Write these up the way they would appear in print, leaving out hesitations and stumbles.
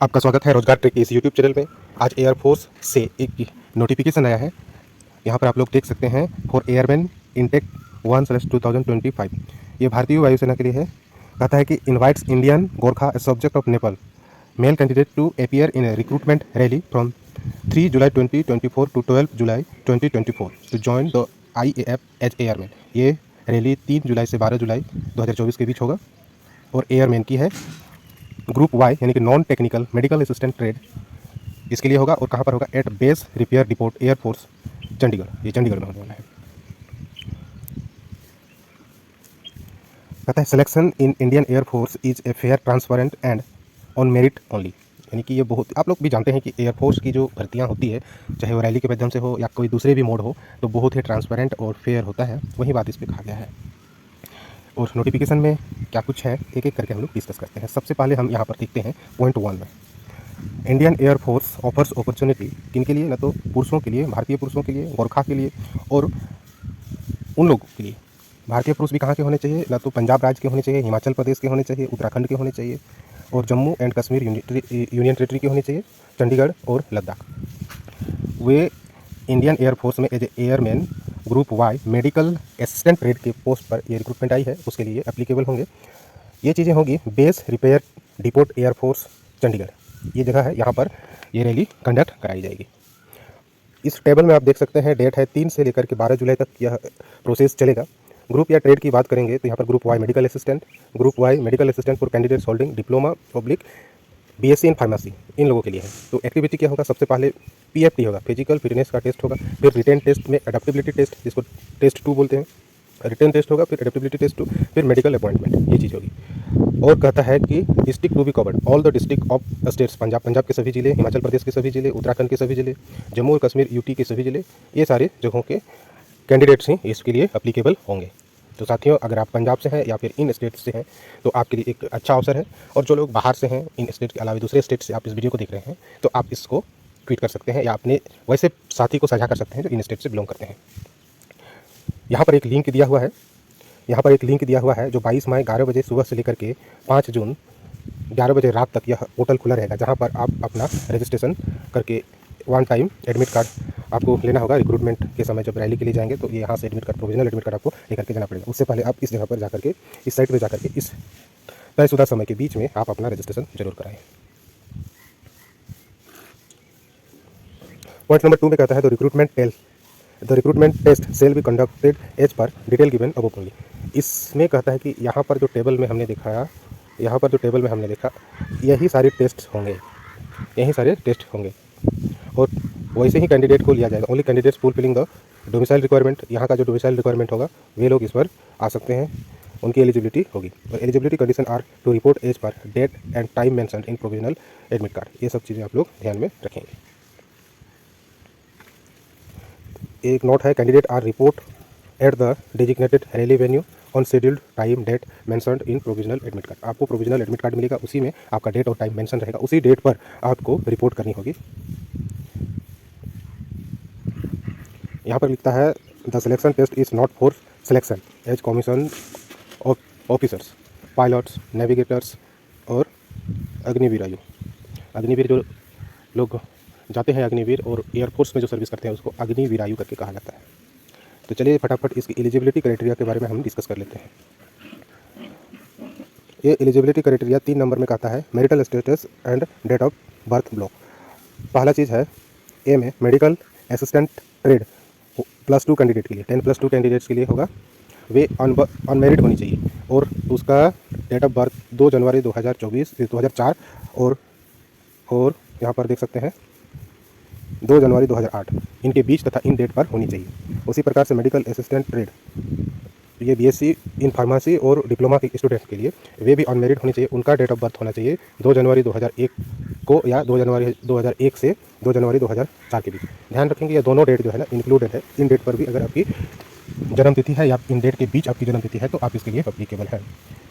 आपका स्वागत है रोजगार ट्रेक के इस यूट्यूब चैनल में। आज एयरफोर्स से एक नोटिफिकेशन आया है। यहाँ पर आप लोग देख सकते हैं फॉर एयरमैन इनटेक 1/2025। ये भारतीय वायुसेना के लिए है। कहता है कि invites Indian Gorkha subject of Nepal male candidate to appear in recruitment rally from 3 July 2024 to 12 July 2024 to join the IAF as airman. ये रैली 3 जुलाई से 12 जुलाई 2024 के बीच होगा और एयरमैन की है। ग्रुप वाई यानी कि non technical medical assistant trade इसके लिए होगा और कहाँ पर होगा? At base repair depot Air Force Chandigarh. ये चंडीगढ़ में होने वाला है। कहता है selection in Indian Air Force is a fair transparent and on merit only. यानी कि ये बहुत आप लोग भी जानते हैं कि एयरफोर्स की जो भर्तियाँ होती है, चाहे वो रैली के माध्यम से हो या कोई दूसरे भी मोड हो, तो बहुत ही ट्रांसपेरेंट और फेयर होता है। वही बात इस पर कहा गया है। और नोटिफिकेशन में क्या कुछ है एक एक करके हम लोग डिस्कस करते हैं। सबसे पहले हम यहाँ पर देखते हैं पॉइंट 1 में, इंडियन एयरफोर्स ऑफर्स अपॉर्चुनिटी किन के लिए? ना तो पुरुषों के लिए, भारतीय पुरुषों के लिए, गोरखा के लिए और उन लोगों के लिए। भारतीय पुरुष भी कहाँ के होने चाहिए? ना तो पंजाब राज्य के होने चाहिए, हिमाचल प्रदेश के होने चाहिए, उत्तराखंड के होने चाहिए और Jammu and Kashmir union territory के होने चाहिए, चंडीगढ़ और लद्दाख। वे इंडियन एयरफोर्स में as a airman group Y medical assistant trade के पोस्ट पर ये रिक्रूटमेंट आई है, उसके लिए एप्लीकेबल होंगे। ये चीज़ें होंगी base repair depot Air Force Chandigarh, ये जगह है। यहाँ पर ये रैली कंडक्ट कराई जाएगी। इस टेबल में आप देख सकते हैं डेट है 3 से लेकर के 12 जुलाई तक यह प्रोसेस चलेगा। ग्रुप या ट्रेड की बात करेंगे तो यहाँ पर group Y medical assistant, group Y medical assistant for candidates holding diploma public BSc in pharmacy, इन लोगों के लिए है। तो एक्टिविटी क्या होगा? सबसे पहले PFT होगा, फिजिकल फिटनेस का टेस्ट होगा, फिर रिटेन टेस्ट में एडेप्टेबिलिटी टेस्ट, जिसको टेस्ट 2 बोलते हैं, रिटेन टेस्ट होगा, फिर एडेप्टेबिलिटी टेस्ट 2, फिर मेडिकल अपॉइंटमेंट, ये चीज़ होगी। और कहता है कि district to be covered all the district of states, Punjab के सभी जिले, हिमाचल प्रदेश के सभी जिले, उत्तराखंड के सभी जिले, जम्मू और कश्मीर UT के सभी जिले, ये सारे जगहों के कैंडिडेट्स ही इसके लिए अप्लीकेबल होंगे। तो साथियों, अगर आप पंजाब से हैं या फिर इन स्टेट से हैं तो आपके लिए एक अच्छा अवसर है। और जो लोग बाहर से हैं, इन स्टेट के अलावा दूसरे स्टेट से आप इस वीडियो को देख रहे हैं, तो आप इसको ट्वीट कर सकते हैं या अपने वैसे साथी को साझा कर सकते हैं जो इन स्टेट से बिलोंग करते हैं। यहाँ पर एक लिंक दिया हुआ है, जो 22 मई 11 बजे सुबह से लेकर के 5 जून 11 बजे रात तक यह पोर्टल खुला रहेगा, जहाँ पर आप अपना रजिस्ट्रेशन करके वन टाइम एडमिट कार्ड आपको लेना होगा। रिक्रूटमेंट के समय जब रैली के लिए जाएंगे तो ये यहाँ से admit card, provisional admit card आपको लेकर के जाना पड़ेगा। उससे पहले आप इस जगह पर जाकर के, इस साइट पर जाकर के इस तयशुदा समय के बीच में आप अपना रजिस्ट्रेशन जरूर कराएं। पॉइंट नंबर 2 में कहता है the recruitment test cell be conducted as per detail given above only. इसमें कहता है कि यहाँ पर जो टेबल में हमने देखा, यही सारे टेस्ट होंगे और वैसे ही कैंडिडेट को लिया जाएगा। Only candidates fulfilling the domicile requirement, यहाँ का जो डोमिसाइल रिक्वायरमेंट होगा वे लोग इस पर आ सकते हैं, उनकी एलिजिबिलिटी होगी। और eligibility condition are to report as per date and time mentioned in provisional admit card. ये सब चीज़ें आप लोग ध्यान में रखेंगे। एक नोट है, candidate are report at the designated rally venue on scheduled time date mentioned in provisional admit card. आपको प्रोविजनल एडमिट कार्ड मिलेगा, उसी में आपका डेट और टाइम मेंशन रहेगा, उसी डेट पर आपको रिपोर्ट करनी होगी। यहाँ पर लिखता है the selection test is not for selection as commission of officers, pilots, navigators और अग्निवीर जो लोग जाते हैं अग्निवीर और एयरफोर्स में जो सर्विस करते हैं उसको अग्निवीरायु करके कहा जाता है। तो चलिए फटाफट इसकी एलिजिबिलिटी क्राइटेरिया के बारे में हम डिस्कस कर लेते हैं। ये एलिजिबिलिटी क्राइटेरिया 3 नंबर में कहता है marital status and date of birth block. पहला चीज़ है ए में मेडिकल असिस्टेंट ट्रेड +2 कैंडिडेट के लिए, 10+2 कैंडिडेट्स के लिए होगा। वे अनमेरिड होनी चाहिए और उसका डेट ऑफ बर्थ 2 जनवरी 2004 और यहाँ पर देख सकते हैं 2 जनवरी 2008 इनके बीच तथा इन डेट पर होनी चाहिए। उसी प्रकार से मेडिकल असिस्टेंट ट्रेड, ये BSc इन फार्मेसी और डिप्लोमा के स्टूडेंट के लिए वे भी अनमेरिड होने चाहिए। उनका डेट ऑफ बर्थ होना चाहिए 2 जनवरी 2001 को या 2 जनवरी 2001 से 2 जनवरी 2004 के बीच। ध्यान रखेंगे ये दोनों डेट जो है ना इंक्लूडेड है। इन डेट पर भी अगर आपकी जन्म तिथि है या इन डेट के बीच आपकी जन्म तिथि है तो आप इसके लिए अप्लीकेबल है।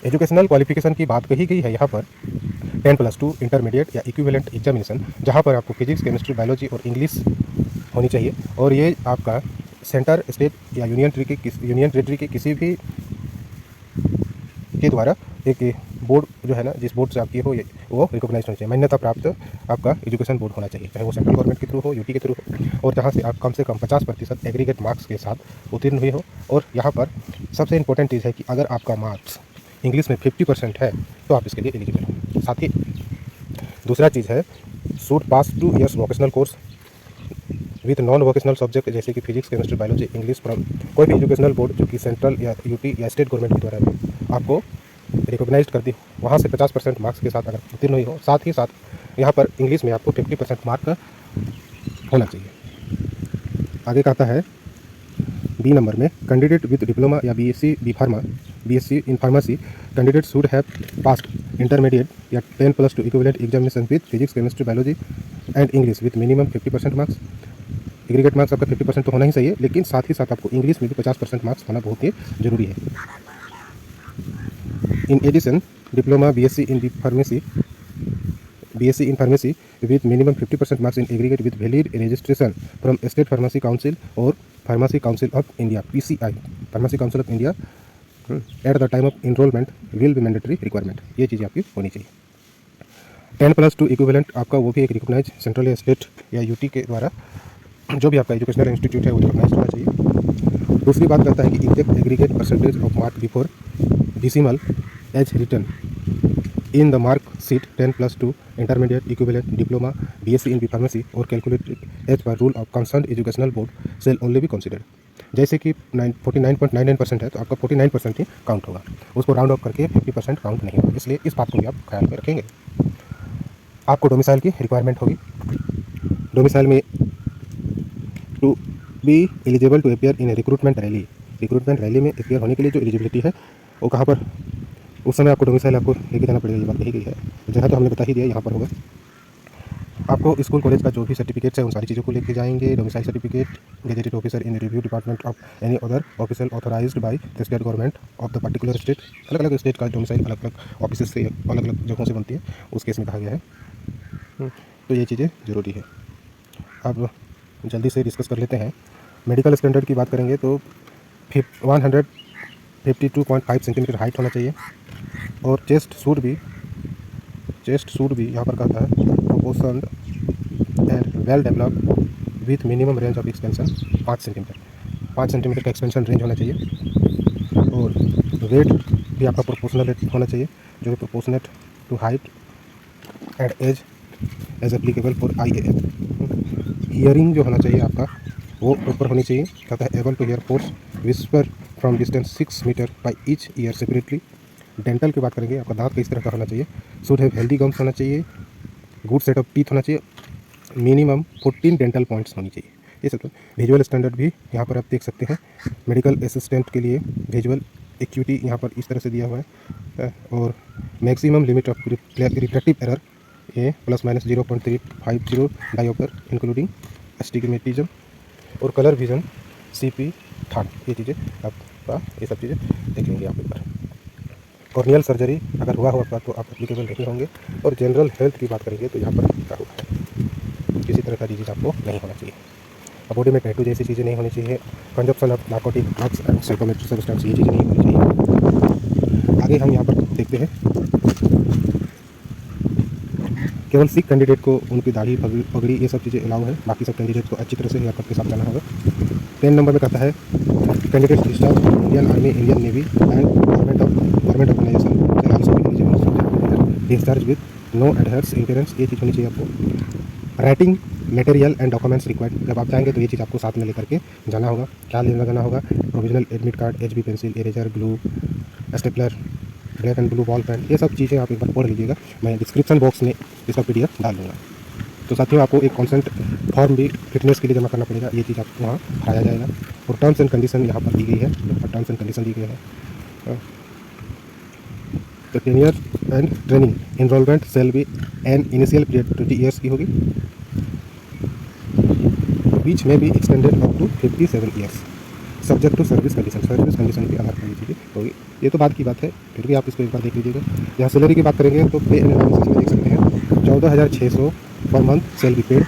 एजुकेशनल क्वालिफिकेशन की बात कही गई है यहाँ पर 10+2 इंटरमीडिएट या इक्विवेलेंट एग्जामिनेशन, जहाँ पर आपको फिजिक्स, केमिस्ट्री, बायोलॉजी और इंग्लिश होनी चाहिए। और ये आपका सेंटर, स्टेट या यूनियन टेरिटरी के किसी भी के द्वारा एक बोर्ड जो है ना, जिस बोर्ड से आप किए हो, ये वो रिकॉग्नाइज होना चाहिए, मान्यता प्राप्त आपका एजुकेशन बोर्ड होना चाहिए, चाहे वो सेंट्रल गवर्नमेंट के थ्रू हो, यूटी के थ्रू हो, और जहाँ से आप कम से कम 50% एग्रीगेट मार्क्स के साथ उत्तीर्ण हुए हो। और यहाँ पर सबसे इंपॉर्टेंट चीज़ है कि अगर आपका मार्क्स इंग्लिश में 50% है तो आप इसके लिए एलिजिबल हो। साथ ही दूसरा चीज़ है should pass 2 years vocational course with non vocational subject जैसे कि physics, chemistry, biology, English from कोई भी एजुकेशनल बोर्ड जो कि सेंट्रल या यूटी या स्टेट गवर्नमेंट के द्वारा आपको रिकॉग्नाइज कर दी, वहाँ से 50% मार्क्स के साथ अगर उत्तीर्ण हुई हो। साथ ही साथ यहाँ पर इंग्लिश में आपको 50% मार्क होना चाहिए। आगे कहता है बी नंबर में कैंडिडेट विद डिप्लोमा या BSc B pharma BSc in pharmacy candidate should have passed intermediate या 10+2 equivalent examination with physics, chemistry, biology and English with minimum 50% marks. Aggregate marks आपका 50% तो होना ही चाहिए, लेकिन साथ ही साथ आपको इंग्लिश में भी 50% मार्क्स होना बहुत ही जरूरी है। In addition diploma BSc in pharmacy with minimum 50% marks in aggregate with valid registration from State Pharmacy Council or Pharmacy Council of India PCI Pharmacy Council of India at the time of enrollment will be mandatory requirement। ये चीज़ें आपकी होनी चाहिए। 10+2 equivalent आपका वो भी एक recognise central या स्टेट या यूटी के द्वारा जो भी आपका एजुकेशनल इंस्टीट्यूट है वो रिकॉग्नाइज होना चाहिए। दूसरी बात करता है कि exact aggregate percentage of mark before decimal as written in the mark sheet 10+2 intermediate equivalent diploma BSc in pharmacy or calculated as per rule of concerned educational board shall only be considered। जैसे कि 49.99% है तो आपका 49% ही count होगा, उसको round of करके 50% count नहीं होगा, इसलिए इस बात को भी आप ख्याल में रखेंगे। आपको डोमिसाइल की रिक्वायरमेंट होगी। डोमिसाइल में to be eligible to appear in recruitment rally में अपियर होने के लिए जो एलिजिबिलिटी है वो कहाँ पर उस समय आपको डोमिसाइल आपको लेके जाना पड़ेगा, ये बात कही गई है। जगह तो हमने बता ही दिया, यहाँ पर होगा। आपको स्कूल कॉलेज का जो भी सर्टिफिकेट्स है उन सारी चीज़ों को लेके जाएंगे। Domicile certificate, gazetted officer in review department of any other officer authorised by the state government of the particular state. अलग अलग स्टेट का डोमिसाइल अलग अलग ऑफिस से अलग अलग जगहों से बनती है, उस केस में कहा गया है। तो ये चीज़ें ज़रूरी है। अब जल्दी से डिस्कस कर लेते हैं। मेडिकल स्टैंडर्ड की बात करेंगे तो 152.5 सेंटीमीटर हाइट होना चाहिए और चेस्ट सूट भी यहाँ पर कहता है proportioned and well developed with minimum range of expansion 5 centimetre का एक्सपेंशन रेंज होना चाहिए। और वेट भी आपका प्रोपोर्शनल होना चाहिए, जो है proportionate to height and age applicable for IAF। Hearing जो होना चाहिए आपका वो प्रॉपर होनी चाहिए। कहता है able to hear force whisper from distance 6 metre by each ear separately. Dental की बात करेंगे, आपका दांत किस तरह का होना चाहिए। शुड हैव हेल्दी गम्स होना चाहिए, गुड सेट ऑफ टीथ होना चाहिए, मिनिमम 14 डेंटल पॉइंट्स होनी चाहिए। ये सब। विजुअल स्टैंडर्ड भी यहाँ पर आप देख सकते हैं। मेडिकल असिस्टेंट के लिए विजुअल एक्यूटी यहाँ पर इस तरह से दिया हुआ है। और maximum limit of refractive error ये ±0.350 डायोपर इंक्लूडिंग एस्टिग्मेटिज्म और कलर विजन CP थर्ड। ये चीज़ें आपका ये सब चीज़ें देखेंगे आप एक बार। कॉर्नियल सर्जरी अगर हुआ होगा तो आप एप्लीकेबल नहीं होंगे। और जनरल हेल्थ की बात करेंगे तो यहाँ पर क्या हुआ है, किसी तरह का डिजीज आपको नहीं होना चाहिए। बॉडी में टैटू जैसी चीज़ें नहीं होनी चाहिए। Consumption of narcotic drugs and psychometric substance ये चीज़ें नहीं होनी चाहिए। आगे हम यहाँ पर देखते हैं, केवल सिख कैंडिडेट को उनकी दाढ़ी पगड़ी ये सब चीज़ें अलाउ है, बाकी सब कैंडिडेट को अच्छी तरह से हेयर कट के साथ जाना होगा। 10 नंबर में कहता है candidate discharge Indian army, Indian navy and government organisation discharge with no adverse entries. ये चीज़ होनी चाहिए आपको। Writing material and documents required, जब आप जाएंगे तो ये चीज़ आपको साथ में लेकर के जाना होगा। क्या लेना जाना होगा, provisional admit card, HB pencil, eraser, glue, stapler, black and blue ball pen, ये सब चीज़ें आप एक बार पढ़ लीजिएगा। मैं डिस्क्रिप्शन बॉक्स में इसका PDF डाल दूँगा। तो साथियों आपको एक कॉन्सेंट फॉर्म भी फिटनेस के लिए जमा करना पड़ेगा, ये चीज़ आपको वहाँ भराया जाएगा। और टर्म्स एंड कंडीशन यहाँ पर दी गई है, टर्म्स एंड कंडीशन दी गई है। तो tenure and training enrollment cell भी एन इनिशियल पीरियड 20 ईयर्स की होगी, बीच में भी extended up to 57 years subject to service condition के आधार पर ये चीज़ें होगी। ये तो बात की बात है, फिर भी आप इसको एक बार देख लीजिएगा। यहाँ सैलरी की बात करेंगे तो पे एंड अलाउंसेस में देख सकते हैं 14,600 पर मंथ सैलरी पेड।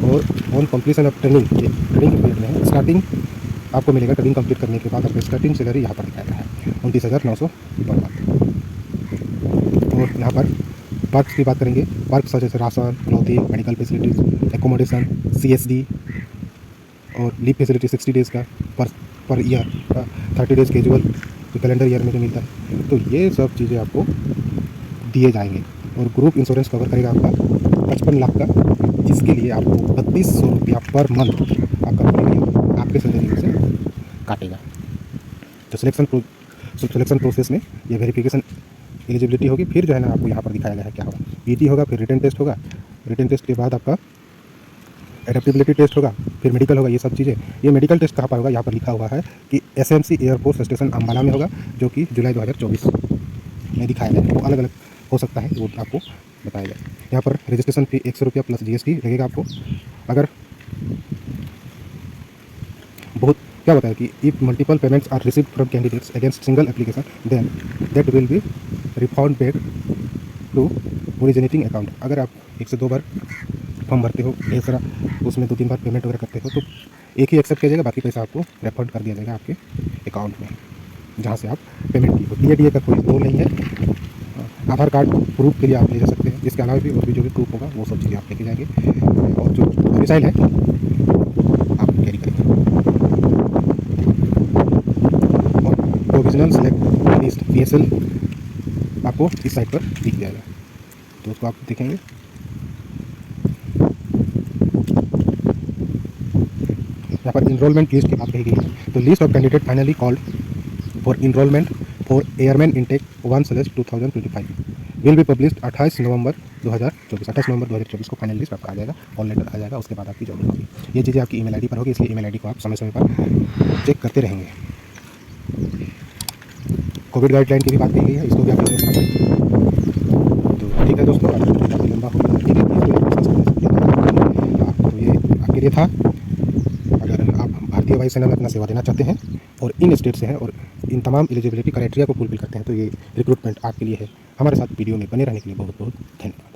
और ऑन कंप्लीशन ऑफ ट्रेनिंग, ये ट्रेनिंग के पीरियड में है, स्टार्टिंग आपको मिलेगा ट्रेनिंग कंप्लीट करने के बाद आपका स्टार्टिंग सैलरी यहाँ पर दिखाया गया है 29,900 पर मंथ। और यहाँ पर पर्क्स की बात करेंगे, पर्क्स जैसे ration, clothing, medical facilities, accommodation, CSD और लीव फैसिलिटी 60 डेज़ का पर ईयर, 30 डेज़ कैजुअल जो कैलेंडर ईयर में जो मिलता है। तो ये सब चीज़ें आपको दिए जाएंगे। और ग्रुप इंश्योरेंस कवर करेगा आपका 55 लाख का, जिसके लिए आपको 3200 रुपया पर मंथ आपका प्रीमियम आपके सैलरी में से काटेगा। तो सिलेक्शन प्रोसेस में ये वेरिफिकेशन एलिजिबिलिटी होगी, फिर जो है ना आपको यहाँ पर दिखाया गया है क्या होगा। PT होगा, फिर रिटन टेस्ट होगा, रिटन टेस्ट के बाद आपका एडेप्टेबिलिटी टेस्ट होगा, फिर मेडिकल होगा। ये सब चीज़ें, ये मेडिकल टेस्ट कहाँ पर होगा, यहाँ पर लिखा हुआ है कि SMC एयरफोर्स स्टेशन अम्बाला में होगा, जो कि जुलाई 2024 में दिखाया गया है। वो अलग अलग हो सकता है, वो आपको बताया गया। यहाँ पर रजिस्ट्रेशन फी 100 रुपया प्लस GST लगेगा आपको। अगर बहुत क्या बताया कि if multiple payments are received from candidates against single application then that will be refund back to originating account. अगर आप 1 से 2 बार फॉर्म भरते हो, ढेर सारा उसमें 2-3 बार पेमेंट वगैरह करते हो, तो एक ही एक्सेप्ट किया जाएगा, बाकी पैसा आपको रिफंड कर दिया जाएगा आपके अकाउंट में जहाँ से आप पेमेंट की हो। DA का कोई रोल नहीं है। आधार कार्ड प्रूफ के लिए आप ले जा सकते हैं। इसके अलावा भी और भी जो भी प्रूफ होगा वो सब चीज़ें आप लेके जाएंगे, और जो मिसाइल है आप कैरी करेंगे। और प्रोविजनल सेलेक्ट लिस्ट PSL आपको इस साइट पर दिख जाएगा, तो उसको आप देखेंगे। यहाँ पर इनरोलमेंट लिस्ट की बात कही गई है। तो list of candidate finally called for enrollment for airman intake 1/2025 will be published 28 November 2024 को फाइनल लिस्ट आपका आ जाएगा, कॉल लेटर आ जाएगा। उसके बाद आपकी जॉब होगी। ये चीज़ें आपकी ईमेल ID पर होगी, इसलिए ईमेल ID को आप समय समय पर चेक करते रहेंगे। कोविड गाइडलाइन की भी बात कही गई है, इसको भी आप तो ठीक है दोस्तों, काफ़ी लंबा हो गया, ठीक है। तो ये आपके लिए था। अगर आप भारतीय वायुसेना में अपना सेवा देना चाहते हैं और इन स्टेट से हैं और इन तमाम एलिजिबिलिटी क्राइटेरिया को फुलफिल करते हैं, तो ये रिक्रूटमेंट आपके लिए है। हमारे साथ वीडियो में बने रहने के लिए बहुत बहुत धन्यवाद।